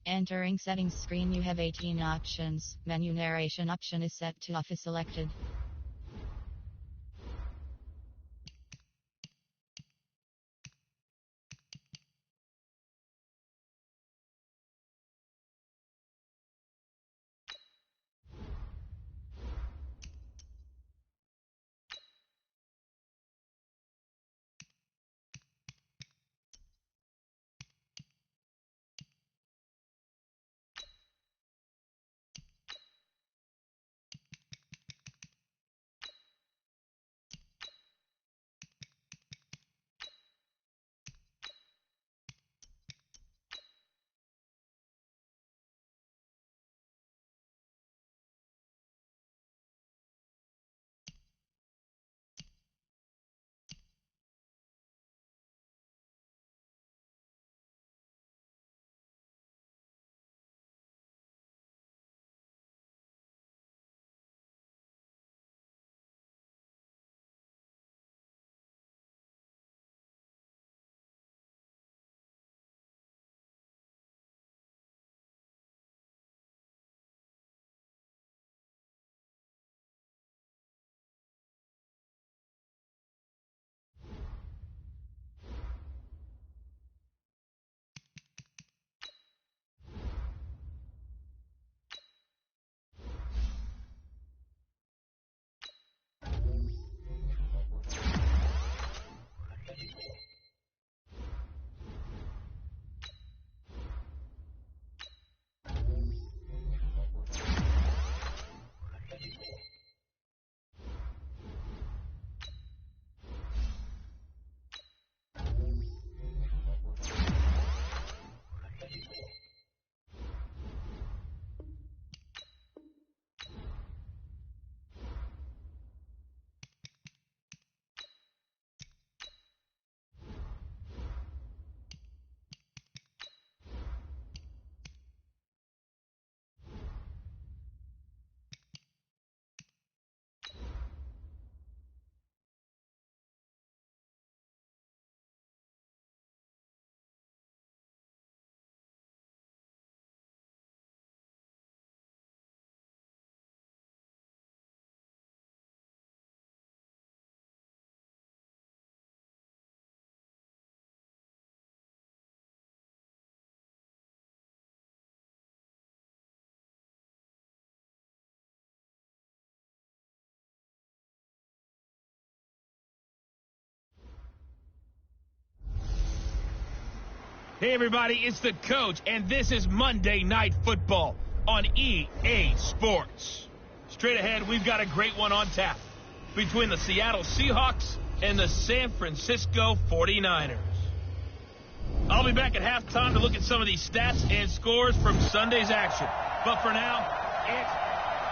Entering settings screen, you have 18 options. Menu narration option is set to off is selected. Hey everybody, it's the coach, and this is Monday Night Football on EA Sports. Straight ahead, we've got a great one on tap between the Seattle Seahawks and the San Francisco 49ers. I'll be back at halftime to look at some of these stats and scores from Sunday's action. But for now,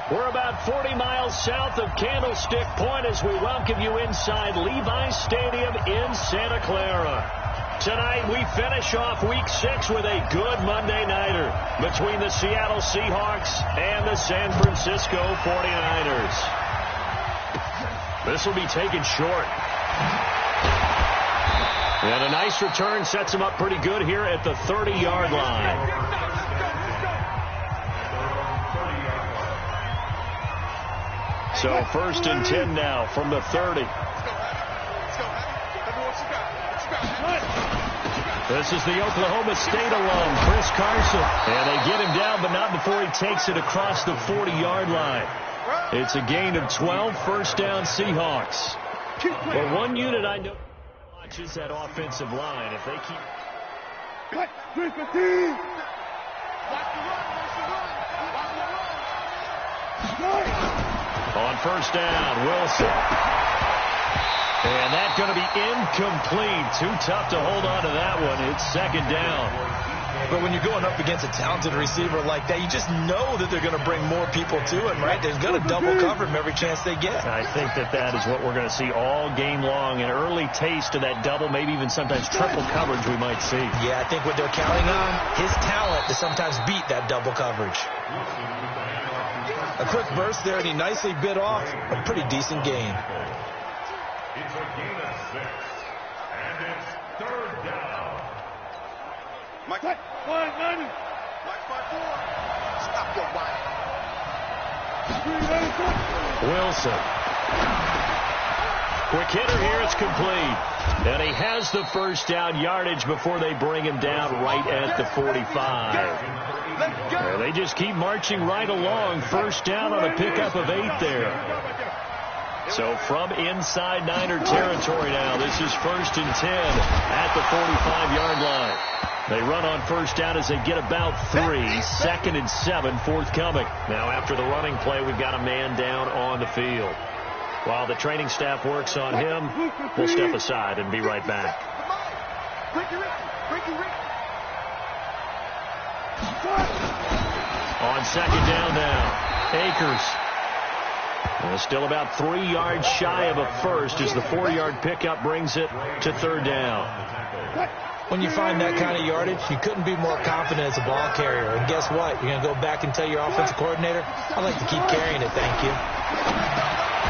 we're about 40 miles south of Candlestick Point as we welcome you inside Levi's Stadium in Santa Clara. Tonight, we finish off Week 6 with a good Monday nighter between the Seattle Seahawks and the San Francisco 49ers. This will be taken short. And a nice return sets him up pretty good here at the 30-yard line. So 1st and 10 now from the 30. This is the Oklahoma State alum, Chris Carson. And they get him down, but not before he takes it across the 40-yard line. It's a gain of 12, first down Seahawks. Well, one unit I know watches that offensive line. If they keep... On first down, Wilson. And that's going to be incomplete. Too tough to hold on to that one. It's second down. But when you're going up against a talented receiver like that, you just know that they're going to bring more people to him, right? They're going to double cover him every chance they get. I think that is what we're going to see all game long. An early taste of that double, maybe even sometimes triple coverage we might see. Yeah, I think what they're counting on, his talent to sometimes beat that double coverage. A quick burst there, and he nicely bit off a pretty decent gain. It's a gain of 6, and it's 3rd down. Mike, Wilson. Quick hitter here, it's complete. And he has the first down yardage before they bring him down right at the 45. And they just keep marching right along. First down on a pickup of 8 there. So from inside Niner territory now, this is 1st and 10 at the 45-yard line. They run on first down as they get about 3. 2nd and 7 forthcoming. Now after the running play, we've got a man down on the field. While the training staff works on him, we'll step aside and be right back. On second down now, Akers. Still about 3 yards shy of a first as the 4-yard pickup brings it to 3rd down. When you find that kind of yardage, you couldn't be more confident as a ball carrier. And guess what? You're going to go back and tell your offensive coordinator, I'd like to keep carrying it, thank you.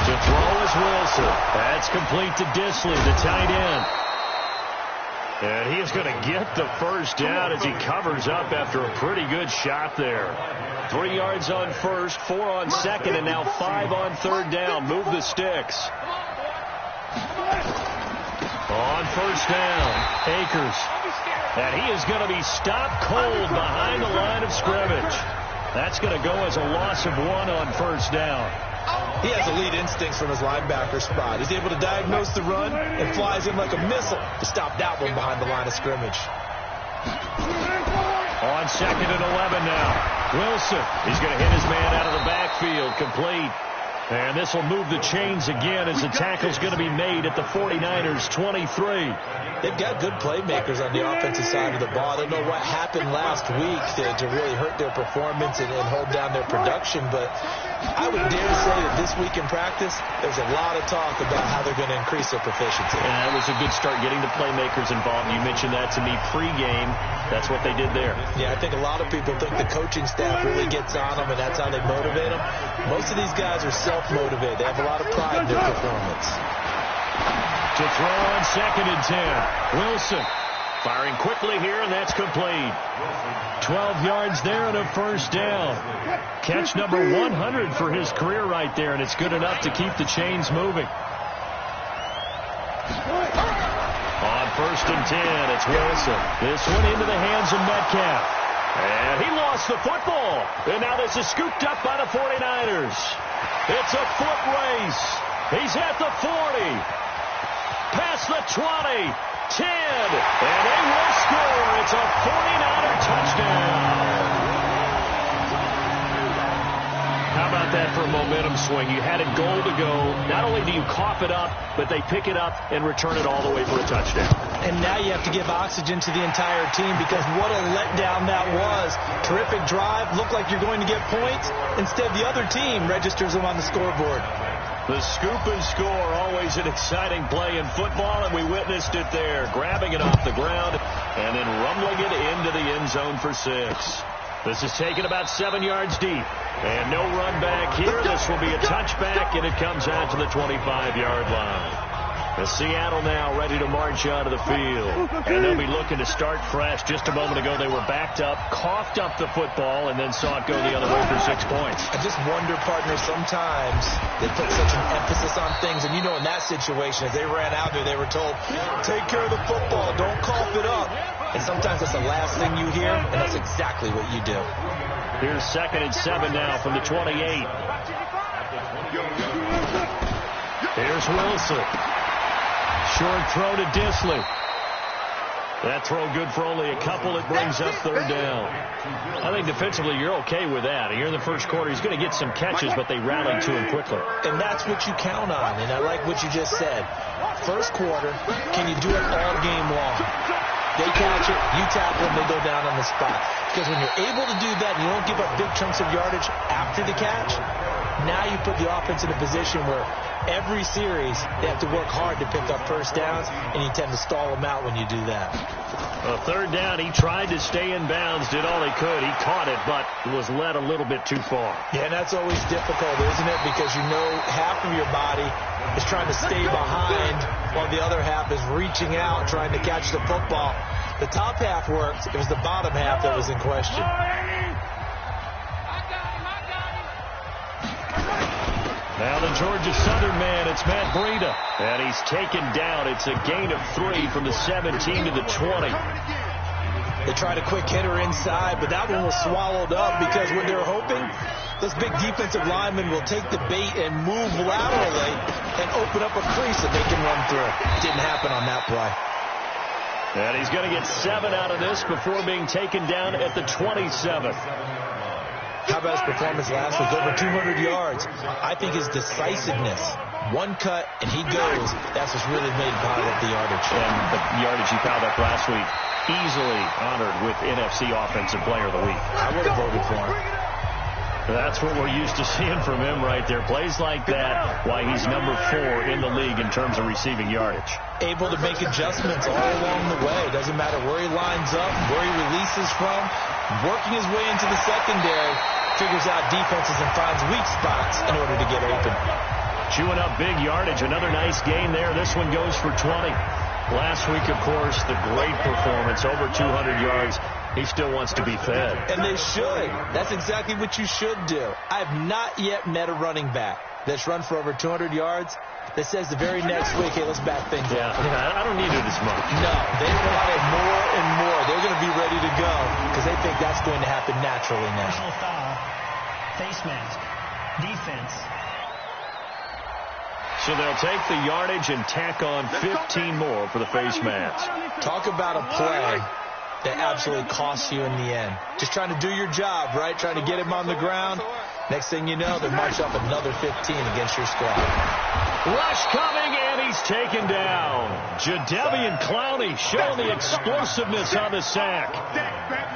To throw is Wilson. That's complete to Disley, the tight end. And he is going to get the first down as he covers up after a pretty good shot there. 3 yards on first, 4 on second, and now 5 on 3rd down. Move the sticks. On first down, Akers. And he is going to be stopped cold behind the line of scrimmage. That's going to go as a loss of 1 on first down. He has elite instincts from his linebacker spot. He's able to diagnose the run and flies in like a missile to stop that one behind the line of scrimmage. On 2nd and 11 now. Wilson, he's going to hit his man out of the backfield, complete. And this will move the chains again as the tackle's going to be made at the 49ers' 23. They've got good playmakers on the offensive side of the ball. I don't know what happened last week to really hurt their performance and hold down their production, but I would dare say that this week in practice, there's a lot of talk about how they're going to increase their proficiency. And that was a good start getting the playmakers involved. You mentioned that to me pregame. That's what they did there. Yeah, I think a lot of people think the coaching staff really gets on them, and that's how they motivate them. Most of these guys are self-motivated. They have a lot of pride in their performance. To throw on 2nd and 10. Wilson firing quickly here, and that's complete. 12 yards there and a first down. Catch number 100 for his career right there, and it's good enough to keep the chains moving. On 1st and 10, it's Wilson. This one into the hands of Metcalf. And he lost the football. And now this is scooped up by the 49ers. It's a foot race. He's at the 40. Past the 20. 10. And they will score. It's a 49er touchdown. How about that for a momentum swing? You had it goal to go. Not only do you cough it up, but they pick it up and return it all the way for a touchdown. And now you have to give oxygen to the entire team because what a letdown that was. Terrific drive. Looked like you're going to get points. Instead, the other team registers them on the scoreboard. The scoop and score, always an exciting play in football, and we witnessed it there. Grabbing it off the ground and then rumbling it into the end zone for 6. This is taken about 7 yards deep. And no run back here. This will be a touchback, and it comes out to the 25-yard line. Seattle now ready to march out of the field. And they'll be looking to start fresh. Just a moment ago, they were backed up, coughed up the football, and then saw it go the other way for 6 points. I just wonder, partner, sometimes they put such an emphasis on things. And, you know, in that situation, as they ran out there, they were told, take care of the football, don't cough it up. And sometimes that's the last thing you hear, and that's exactly what you do. Here's 2nd and 7 now from the 28. Here's Wilson. Short throw to Disley. That throw good for only a couple. It brings up 3rd down. I think defensively you're okay with that. Here in the first quarter, he's going to get some catches, but they rallied to him quickly. And that's what you count on, and I like what you just said. First quarter, can you do it all game long? They catch it, you tackle them, they go down on the spot. Because when you're able to do that and you don't give up big chunks of yardage after the catch, now you put the offense in a position where every series they have to work hard to pick up first downs, and you tend to stall them out when you do that. 3rd down, he tried to stay in bounds, did all he could. He caught it, but was led a little bit too far. Yeah, and that's always difficult, isn't it? Because you know half of your body is trying to stay behind while the other half is reaching out, trying to catch the football. The top half worked. It was the bottom half that was in question. Now the Georgia Southern man, it's Matt Breida. And he's taken down. It's a gain of 3 from the 17 to the 20. They tried a quick hitter inside, but that one was swallowed up because when they're hoping, this big defensive lineman will take the bait and move laterally and open up a crease that they can run through. Didn't happen on that play. And he's going to get 7 out of this before being taken down at the 27th. How about his performance last week? Over 200 yards. I think his decisiveness, one cut and he goes, that's what's really made him pile up the yardage. And the yardage he piled up last week, easily honored with NFC Offensive Player of the Week. I would have voted for him. That's what we're used to seeing from him right there. Plays like that, why he's number 4 in the league in terms of receiving yardage. Able to make adjustments all along the way. Doesn't matter where he lines up, where he releases from. Working his way into the secondary, figures out defenses and finds weak spots in order to get open. Chewing up big yardage. Another nice gain there. This one goes for 20. Last week, of course, the great performance, over 200 yards. He still wants to be fed. And they should. That's exactly what you should do. I have not yet met a running back that's run for over 200 yards that says the very next week, hey, let's back things up. Yeah, I don't need it as much. No, they want it more and more. They're going to be ready to go because they think that's going to happen naturally now. Personal foul, face mask, defense. So they'll take the yardage and tack on 15 more for the face mask. Talk about a play that absolutely costs you in the end. Just trying to do your job, right? Trying to get him on the ground. Next thing you know, they march up another 15 against your squad. Rush coming, and he's taken down. Jadeveon Clowney showing the explosiveness on the sack.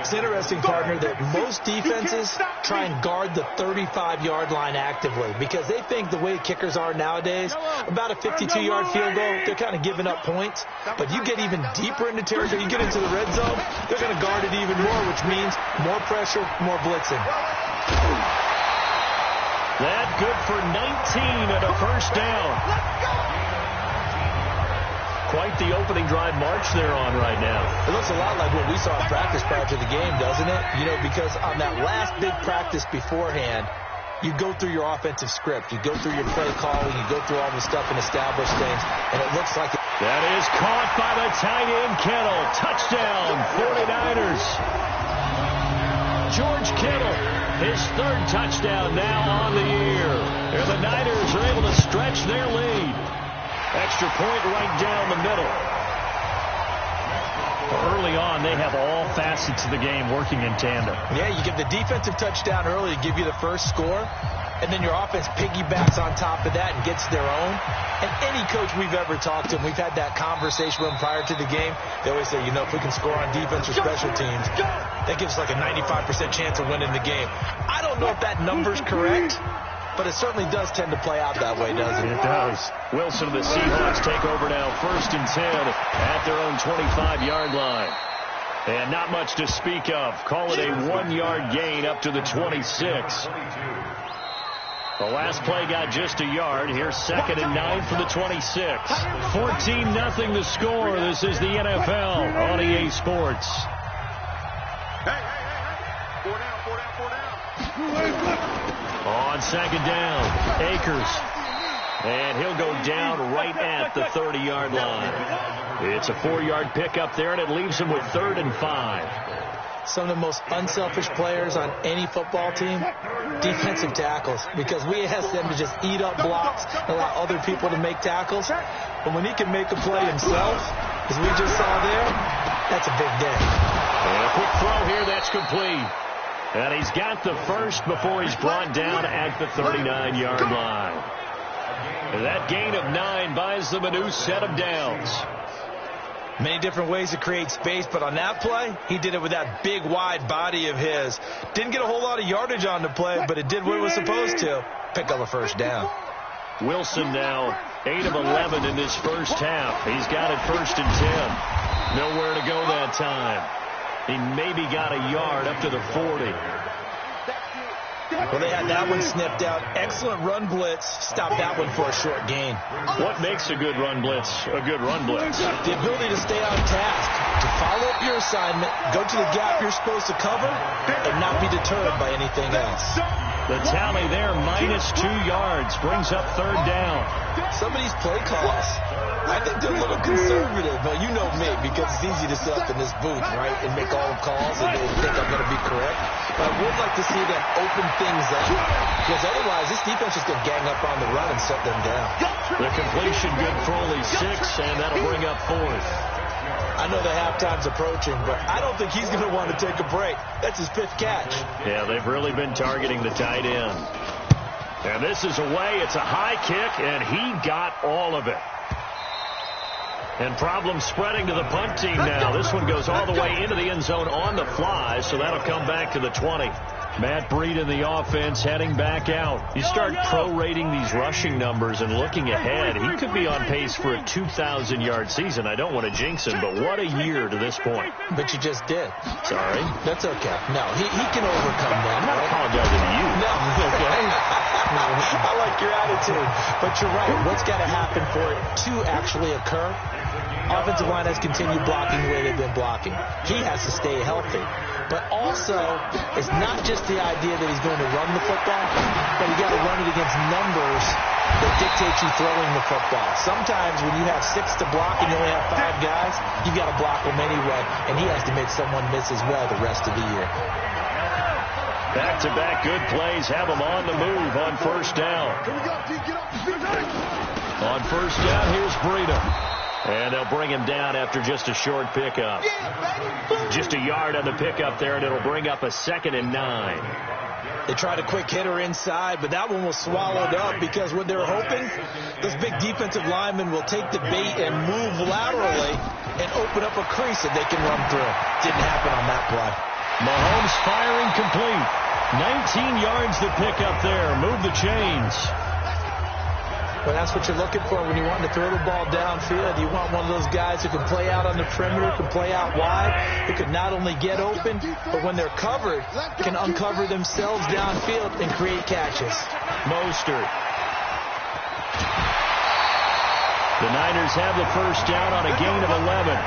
It's interesting, partner, that most defenses try and guard the 35-yard line actively because they think the way kickers are nowadays, about a 52-yard field goal, they're kind of giving up points. But you get even deeper into territory, you get into the red zone, they're going to guard it even more, which means more pressure, more blitzing. That good for 19 and a first down. Quite the opening drive march they're on right now. It looks a lot like what we saw in practice prior to the game, doesn't it? You know, because on that last big practice beforehand, you go through your offensive script. You go through your play calling. You go through all the stuff and establish things. And it looks like that is caught by the tight end, Kittle. Touchdown, 49ers. George Kittle, his 3rd touchdown now on the year. And the Niners are able to stretch their lead. Extra point right down the middle. Early on, they have all facets of the game working in tandem. Yeah, you give the defensive touchdown early to give you the first score, and then your offense piggybacks on top of that and gets their own. And any coach we've ever talked to, and we've had that conversation with them prior to the game, they always say, you know, if we can score on defense or special teams, that gives us like a 95% chance of winning the game. I don't know if that number's correct, but it certainly does tend to play out that way, doesn't it? It does. Wilson and the Seahawks take over now, 1st and 10 at their own 25-yard line. And not much to speak of. Call it a 1-yard gain up to the 26. The last play got just a yard. Here's 2nd and 9 for the 26. 14-0 the score. This is the NFL on EA Sports. On 2nd down, Akers. And he'll go down right at the 30-yard line. It's a 4-yard pickup there, and it leaves him with 3rd and 5. Some of the most unselfish players on any football team, defensive tackles, because we ask them to just eat up blocks and allow other people to make tackles. But when he can make a play himself, as we just saw there, that's a big day. And a quick throw here, that's complete. And he's got the first before he's brought down at the 39-yard line. And that gain of 9 buys them a new set of downs. Many different ways to create space, but on that play, he did it with that big, wide body of his. Didn't get a whole lot of yardage on the play, but it did what it was supposed to. Pick up a first down. Wilson now 8 of 11 in this first half. He's got it 1st and 10. Nowhere to go that time. He maybe got a yard up to the 40. Well, they had that one snipped out. Excellent run blitz. Stopped that one for a short gain. What makes a good run blitz a good run blitz? The ability to stay on task, to follow up your assignment, go to the gap you're supposed to cover, and not be deterred by anything else. The tally there, -2 yards, brings up third down. Some of these play calls, I think they're a little conservative. But you know me, because it's easy to sit up in this booth, right, and make all the calls and they think I'm going to be correct. But I would like to see them open things up, because otherwise this defense is going to gang up on the run and shut them down. The completion good for only 6, and that'll bring up 4th. I know the halftime's approaching, but I don't think he's going to want to take a break. That's his 5th catch. Yeah, they've really been targeting the tight end. And this is away. It's a high kick, and he got all of it. And problems spreading to the punt team now. This one goes all the way into the end zone on the fly, so that'll come back to the 20. Matt Breed in the offense heading back out. You start prorating these rushing numbers and looking ahead. He could be on pace for a 2,000-yard season. I don't want to jinx him, but what a year to this point. But you just did. Sorry. That's okay. No, he can overcome that. I'm not apologizing to you. No. Okay. I like your attitude. But you're right. What's got to happen for it to actually occur? Offensive line has continued blocking the way they've been blocking. He has to stay healthy. But also, it's not just the idea that he's going to run the football, but you got to run it against numbers that dictate you throwing the football. Sometimes when you have 6 to block and you only have 5 guys, you've got to block them anyway, and he has to make someone miss as well the rest of the year. Back-to-back good plays have him on the move on first down. On first down, here's Breida. And they'll bring him down after just a short pickup. Just a yard on the pickup there, and it'll bring up a 2nd and 9. They tried a quick hitter inside, but that one was swallowed up because what they're hoping, those big defensive linemen will take the bait and move laterally and open up a crease that they can run through. Didn't happen on that play. Mahomes firing complete. 19 yards to pick up there. Move the chains. Well, that's what you're looking for when you want to throw the ball downfield. You want one of those guys who can play out on the perimeter, can play out wide, who can not only get open, but when they're covered, can uncover themselves downfield and create catches. Mostert. The Niners have the first down on a gain of 11.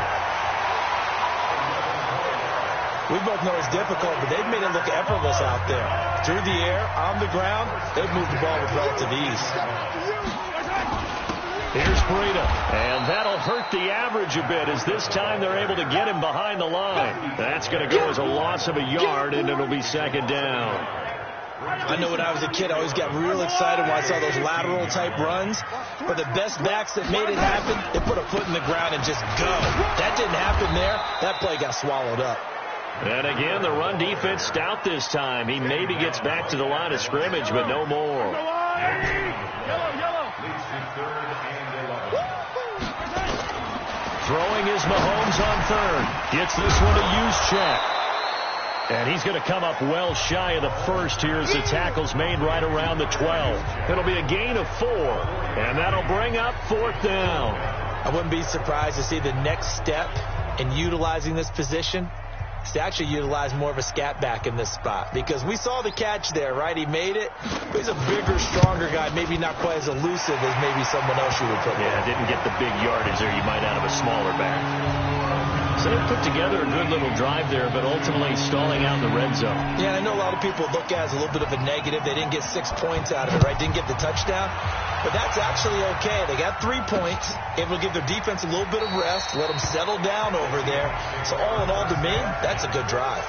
We both know it's difficult, but they've made it look effortless out there. Through the air, on the ground, they've moved the ball with relative ease. Here's Breida, and that'll hurt the average a bit as this time they're able to get him behind the line. That's going to go as a loss of a yard, and it'll be 2nd down. I know when I was a kid, I always got real excited when I saw those lateral-type runs. But the best backs that made it happen, they put a foot in the ground and just go. That didn't happen there. That play got swallowed up. And again, the run defense stout this time. He maybe gets back to the line of scrimmage, but no more. Throwing is Mahomes on 3rd. Gets this one to Juszczyk. And he's going to come up well shy of the 1st here as the tackle's made right around the 12. It'll be a gain of 4. And that'll bring up 4th down. I wouldn't be surprised to see the next step in utilizing this position is to actually utilize more of a scat back in this spot. Because we saw the catch there, right? He made it. But he's a bigger, stronger guy. Maybe not quite as elusive as maybe someone else you would put there. Yeah, didn't get the big yardage there you might out of a smaller back. So they put together a good little drive there, but ultimately stalling out in the red zone. Yeah, I know a lot of people look at it as a little bit of a negative. They didn't get 6 points out of it, right? Didn't get the touchdown. But that's actually okay. They got 3 points. Able to give their defense a little bit of rest, let them settle down over there. So all in all, to me, that's a good drive.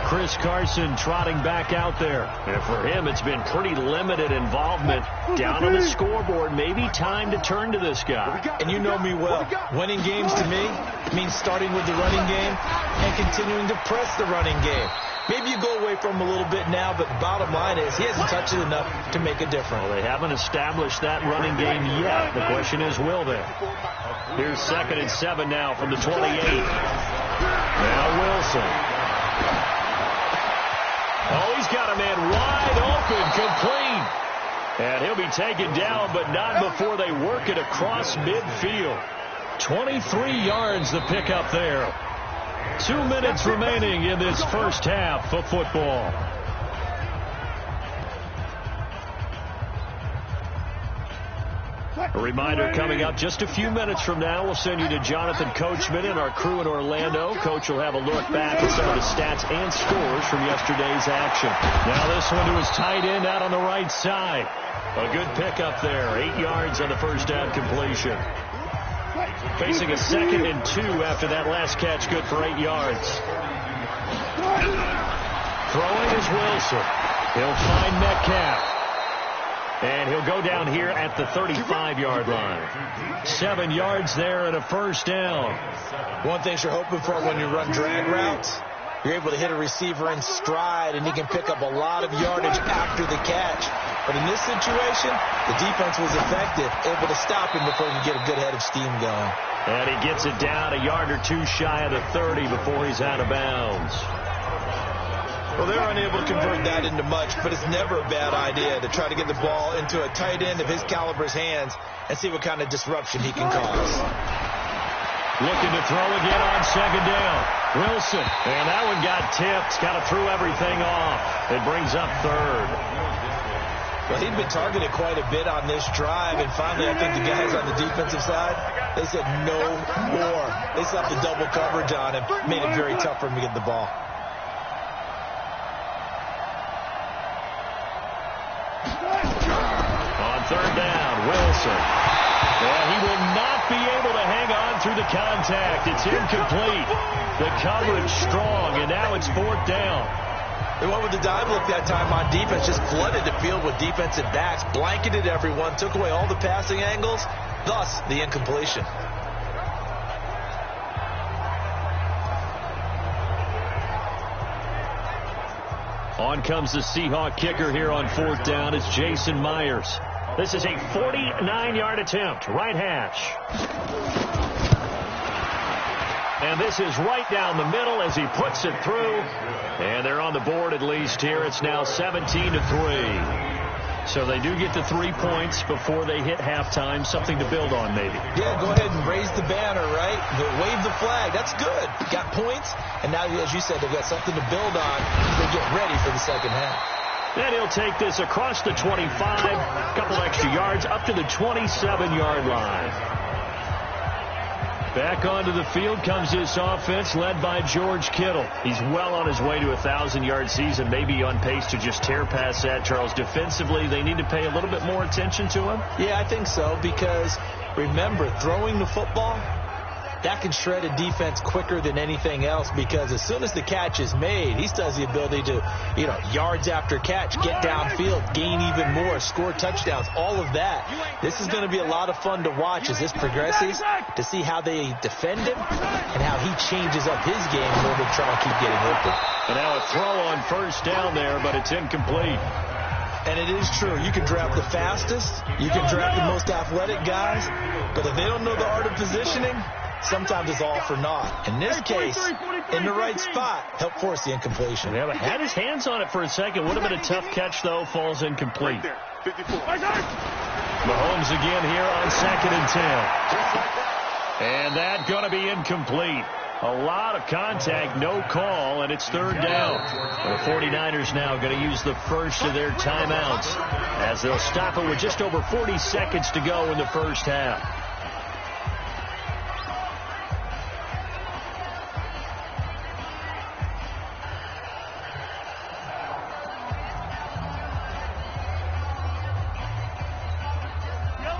Chris Carson trotting back out there. And for him, it's been pretty limited involvement. Down on the scoreboard, maybe time to turn to this guy. And you know me well. Winning games to me means starting with the running game and continuing to press the running game. Maybe you go away from him a little bit now, but the bottom line is he hasn't touched it enough to make a difference. Well, they haven't established that running game yet. The question is, will they? Here's 2nd and 7 now from the 28. Now Wilson. Oh, he's got a man wide open, complete. And he'll be taken down, but not before they work it across midfield. 23 yards to pick up there. 2 minutes remaining in this first half of football. A reminder coming up just a few minutes from now, we'll send you to Jonathan Coachman and our crew in Orlando. Coach will have a look back at some of the stats and scores from yesterday's action. Now this one to his tight end out on the right side. A good pickup there. 8 yards on the first down completion. Facing a 2nd and 2 after that last catch, good for 8 yards. Throwing is Wilson. He'll find Metcalf. And he'll go down here at the 35-yard line. 7 yards there and a first down. One thing you're hoping for when you run drag routes, you're able to hit a receiver in stride, and he can pick up a lot of yardage after the catch. But in this situation, the defense was effective, able to stop him before he could get a good head of steam going. And he gets it down a yard or two shy of the 30 before he's out of bounds. Well, they're unable to convert that into much, but it's never a bad idea to try to get the ball into a tight end of his caliber's hands and see what kind of disruption he can cause. Looking to throw again on 2nd down. Wilson, and that one got tipped. Kind of threw everything off. It brings up 3rd. Well, he'd been targeted quite a bit on this drive, and finally I think the guys on the defensive side, they said no more. They slapped the double coverage on him, made it very tough for him to get the ball. On 3rd down, Wilson. And he will not be able to hang on through the contact. It's incomplete. The coverage strong, and now it's 4th down. They went with the dive look that time on defense, just flooded the field with defensive backs, blanketed everyone, took away all the passing angles, thus the incompletion. On comes the Seahawk kicker here on 4th down. It's Jason Myers. This is a 49-yard attempt, right hash. And this is right down the middle as he puts it through. And they're on the board at least here. It's now 17-3. So they do get the 3 points before they hit halftime. Something to build on, maybe. Yeah, go ahead and raise the banner, right? Wave the flag. That's good. Got points. And now, as you said, they've got something to build on as they get ready for the second half. And he'll take this across the 25, a couple extra yards, up to the 27-yard line. Back onto the field comes this offense led by George Kittle. He's well on his way to a 1,000-yard season, maybe on pace to just tear past that, Charles. Defensively, they need to pay a little bit more attention to him? Yeah, I think so, because remember, throwing the football, that can shred a defense quicker than anything else, because as soon as the catch is made, he still has the ability to, yards after catch, get downfield, gain even more, score touchdowns, all of that. This is going to be a lot of fun to watch as this progresses, to see how they defend him and how he changes up his game in order to try and keep getting open. And now a throw on 1st down there, but it's incomplete. And it is true. You can draft the fastest, you can draft the most athletic guys, but if they don't know the art of positioning, sometimes it's all for naught. In this case, in the right spot, helped force the incompletion. Yeah, but had his hands on it for a second. Would have been a tough catch, though. Falls incomplete. Mahomes again here on 2nd and 10. And that going to be incomplete. A lot of contact, no call, and it's 3rd down. The 49ers now going to use the first of their timeouts as they'll stop it with just over 40 seconds to go in the first half.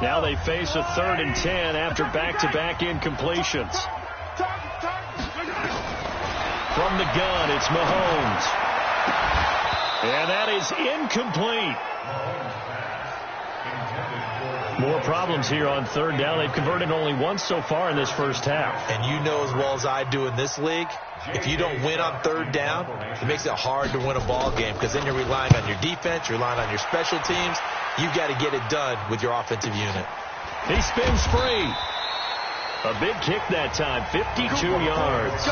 Now they face a 3rd and 10 after back-to-back incompletions. From the gun, it's Mahomes. And that is incomplete. More problems here on 3rd down. They've converted only once so far in this first half. And you know as well as I do in this league, if you don't win on 3rd down, it makes it hard to win a ball game, because then you're relying on your defense, you're relying on your special teams. You've got to get it done with your offensive unit. He spins free. A big kick that time, 52 yards.